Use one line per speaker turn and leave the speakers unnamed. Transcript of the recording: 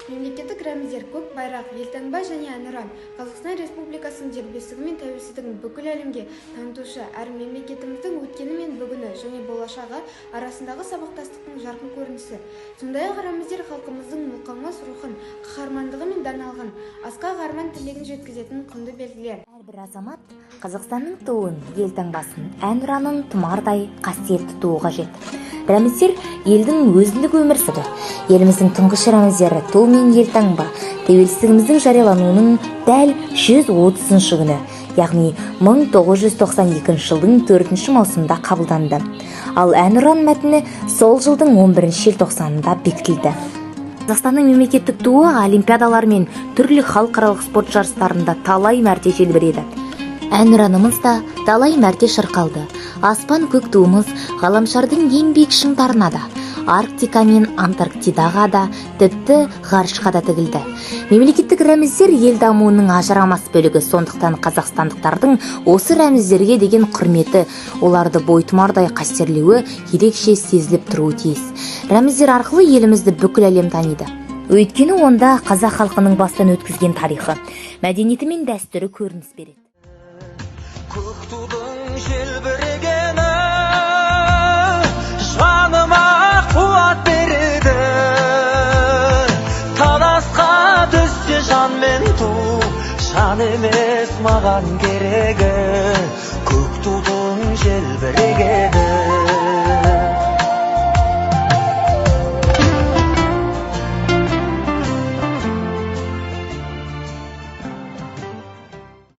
Мемлекеттік рәміздер көк байрақ, елтаңба және әнұран Қазақстан Республикасының дербестігі мен тәуелсіздігін бүкіл әлемге танытушы әрі мемлекетіміздің өткені мен бүгіні және болашағы арасындағы сабақтастықтың жарқын көрінісі. Сондай-ақ рәміздер халқымыздың мұқамас рухын, қаһармандығы мен даналығын, асқақ арман тілегін жеткізетін құнды белгілер.
Әрбір азамат Қазақстанның туын, елтаңбасын, әнұранын тұмардай қасиетті тұтуы қажет. Рәміздер елдің өзіндік өмір сыры. Еліміздің тұңғыш рәміздері ту мен елтаңба тәуелсіздігіміздің жариялануының дәл 130 күні, яғни 1992 жылдың 4 маусымда қабылданды. Ал әнұран мәтіні сол жылдың 11 желтоқсанында бекітілді. Қазақстанның мемлекеттік туы олимпиадалар мен түрлі халықаралық спорт жарыстарында талай мәрте желбіреді. Әнұранымыз да талай мәрте шырқалды. Аспан көк туымыз ғаламшардың ең биік шыңдарына да, Арктика мен Антарктидаға да, тіпті ғарышқа да тігілді. Мемлекеттік рәміздер ел дамуының ажырамас бөлігі, сондықтан қазақстандықтардың осы рәміздерге деген құрметі, оларды бойтұмардай қастерлеуі ерекше сезіліп тұруы тиіс. Рәміздер арқылы елімізді бүкіл әлем таниды. Өйткені онда қазақ халқының бастан өткізген тарихы, мәдениеті мен дәстүрі көрініс береді.
Көк тудың желбірегені жаныма қуат береді. Таласқа түссе жан мен ту, жан емес маған керегі.